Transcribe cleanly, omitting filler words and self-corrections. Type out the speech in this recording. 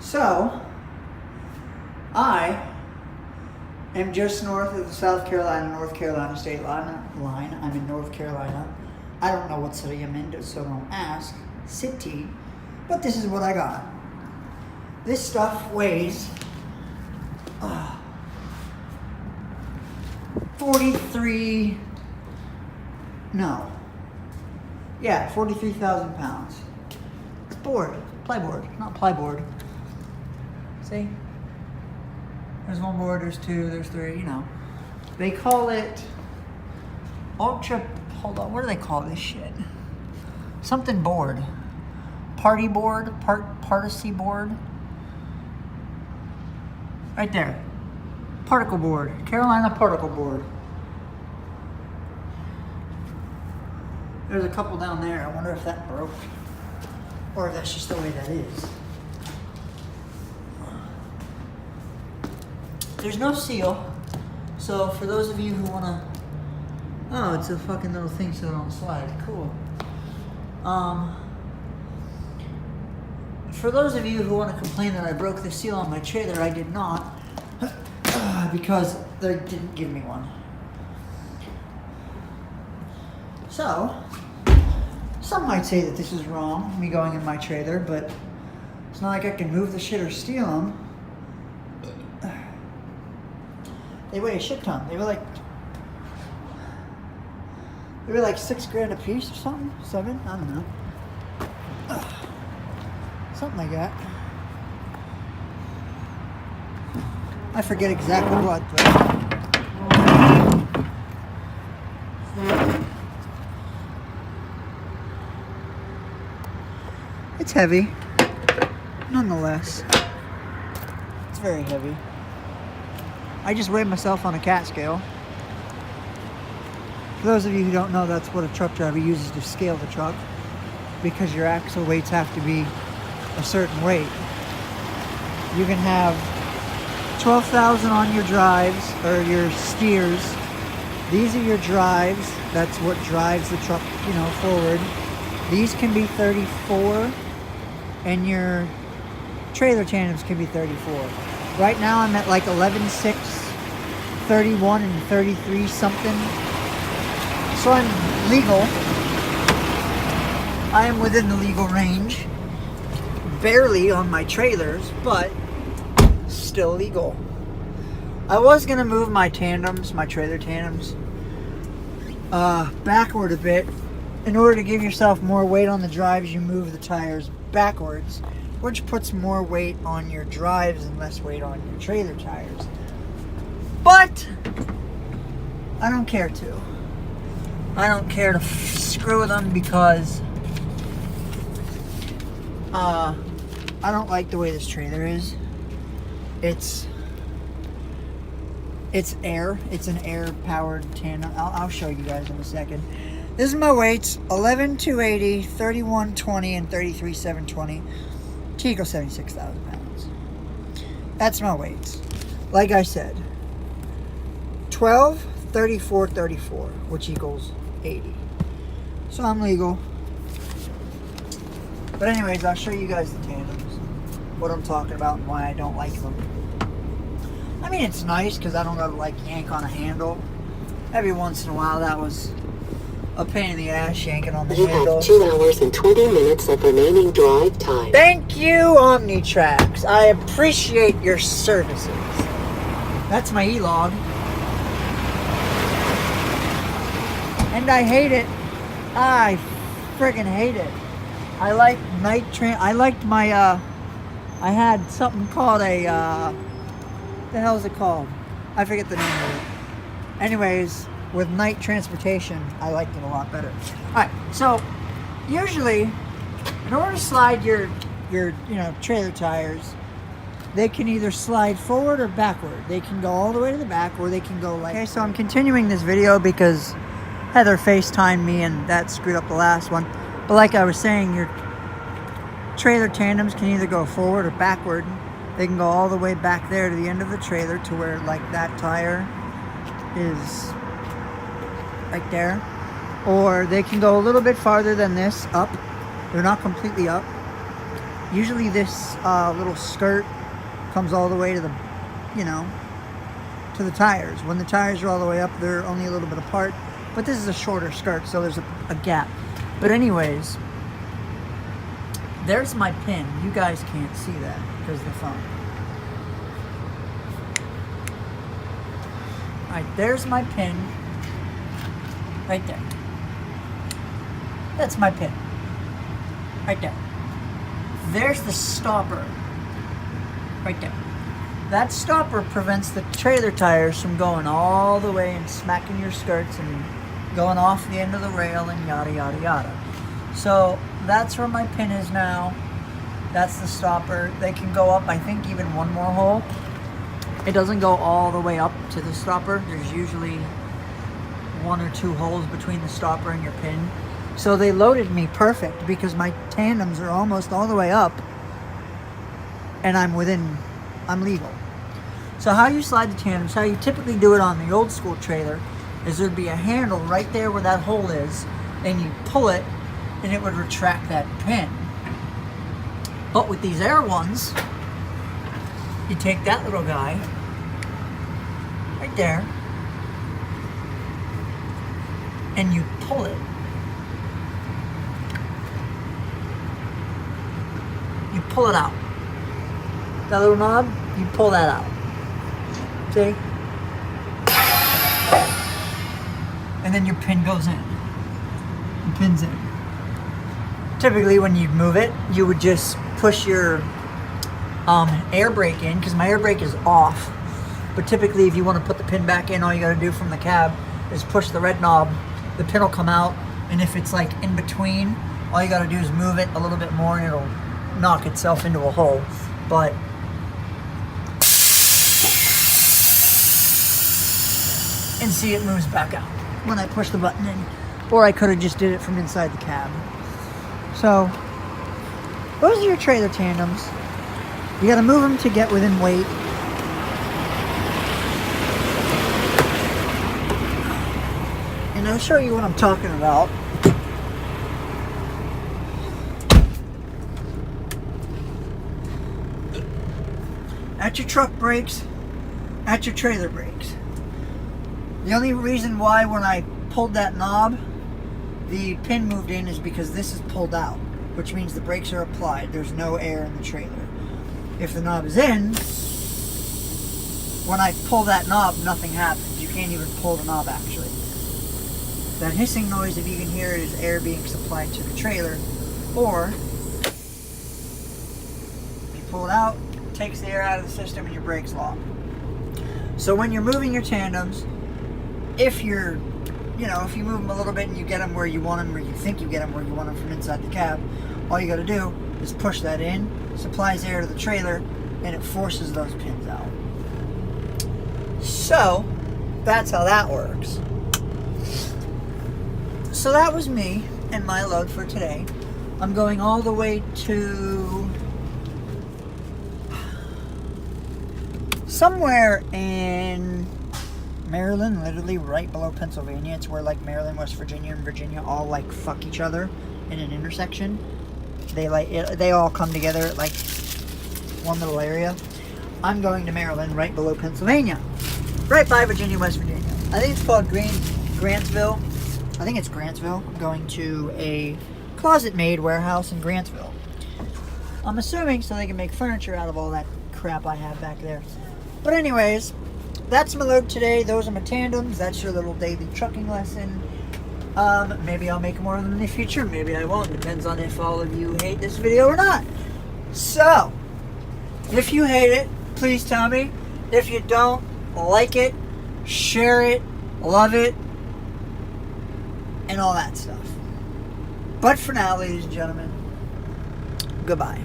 So, I am just north of the South Carolina-North Carolina state line. I'm in North Carolina. I don't know what city I'm in, so don't ask. City. But this is what I got. This stuff weighs 43,000 pounds. It's board, plyboard, not plyboard. See? There's one board, there's two, there's three, you know. They call it ultra, hold on, what do they call this shit? Something board. Party board, particy board. Right there. Particle board, Carolina particle board. There's a couple down there. I wonder if that broke. Or if that's just the way that is. There's no seal. So for those of you who want to... Oh, it's a fucking little thing so it don't slide. Cool. For those of you who want to complain that I broke the seal on my trailer, I did not. Because they didn't give me one. So, some might say that this is wrong, me going in my trailer, but it's not like I can move the shit or steal them. They weigh a shit ton. They were like $6 a piece or something? 7? I don't know. Something like that. I forget exactly what, but... It's heavy, nonetheless. It's very heavy. I just weighed myself on a cat scale. For those of you who don't know, that's what a truck driver uses to scale the truck, because your axle weights have to be a certain weight. You can have 12,000 on your drives, or your steers. These are your drives. That's what drives the truck, forward. These can be 34, and your trailer tandems can be 34. Right now I'm at like 11.6, 31, and 33 something. So I'm legal. I am within the legal range. Barely on my trailers, but still legal. I was gonna move my tandems, my trailer tandems, backward a bit. In order to give yourself more weight on the drives, you move the tires backwards, which puts more weight on your drives and less weight on your trailer tires. But I don't care to. I don't care to screw with them because I don't like the way this trailer is. It's air. It's an air-powered tandem. I'll show you guys in a second. This is my weights: 11,280, 31,20, and 33,720. To equal 76,000 pounds. That's my weights. Like I said, 12, 34, 34, which equals 80. So I'm legal. But anyways, I'll show you guys the tandems, what I'm talking about and why I don't like them. I mean, it's nice because I don't gotta yank on a handle. Every once in a while that was a pain in the ass, yanking on the handle. You have 2 hours and 20 minutes of remaining drive time. Thank you, Omnitrax. I appreciate your services. That's my E-log. And I hate it. I friggin' hate it. I like I liked my, I had something called a, what the hell is it called? I forget the name of it. Anyways, with night transportation, I liked it a lot better. Alright, so usually, in order to slide your trailer tires, they can either slide forward or backward. They can go all the way to the back, or they can go like... Okay, so I'm continuing this video because Heather FaceTimed me and that screwed up the last one. But like I was saying, your trailer tandems can either go forward or backward. They can go all the way back there to the end of the trailer to where that tire is right there, or they can go a little bit farther than this up. They're not completely up, Usually this little skirt comes all the way to the, to the tires. When the tires are all the way up, they're only a little bit apart. But this is a shorter skirt, so there's a gap. But anyways, there's my pin. You guys can't see that because of the phone. Alright, there's my pin. Right there. That's my pin. Right there. There's the stopper. Right there. That stopper prevents the trailer tires from going all the way and smacking your skirts and going off the end of the rail and yada yada yada. So that's where my pin is now. That's the stopper. They can go up, I think, even one more hole. It doesn't go all the way up to the stopper. There's usually 1 or 2 holes between the stopper and your pin. So they loaded me perfect because my tandems are almost all the way up and I'm legal. So how you slide the tandems, how you typically do it on the old school trailer, is there'd be a handle right there where that hole is, and you pull it and it would retract that pin. But with these Air ones, you take that little guy right there and you pull it. You pull it out. That little knob, you pull that out. See? And then your pin goes in. The pin's in. Typically when you move it, you would just push your air brake in, because my air brake is off. But typically if you want to put the pin back in, all you got to do from the cab is push the red knob. The pin will come out, and if it's like in between, all you got to do is move it a little bit more and it'll knock itself into a hole. But and see, it moves back out when I push the button in. Or I could have just did it from inside the cab. So those are your trailer tandems. You got to move them to get within weight. And I'll show you what I'm talking about. At your truck brakes, at your trailer brakes. The only reason why when I pulled that knob, the pin moved in is because this is pulled out, which means the brakes are applied. There's no air in the trailer. If the knob is in, when I pull that knob, nothing happens. You can't even pull the knob actually. That hissing noise, if you can hear it, is air being supplied to the trailer. Or, you pull it out, it takes the air out of the system and your brakes lock. So when you're moving your tandems, if you're, if you move them a little bit and you get them where you want them, or you think you get them where you want them from inside the cab, all you got to do is push that in, supplies air to the trailer, and it forces those pins out. So, that's how that works. So that was me and my load for today. I'm going all the way to somewhere in Maryland, literally right below Pennsylvania. It's where like Maryland, West Virginia, and Virginia all like fuck each other in an intersection. They all come together at like one little area. I'm going to Maryland, right below Pennsylvania, right by Virginia, West Virginia. I think it's called Grantsville. I think it's Grantsville. I'm going to a closet-made warehouse in Grantsville. I'm assuming so they can make furniture out of all that crap I have back there. But anyways, that's my load today. Those are my tandems. That's your little daily trucking lesson. Maybe I'll make more of them in the future. Maybe I won't. Depends on if all of you hate this video or not. So, if you hate it, please tell me. If you don't, like it, share it, love it, and all that stuff. But for now, ladies and gentlemen, goodbye.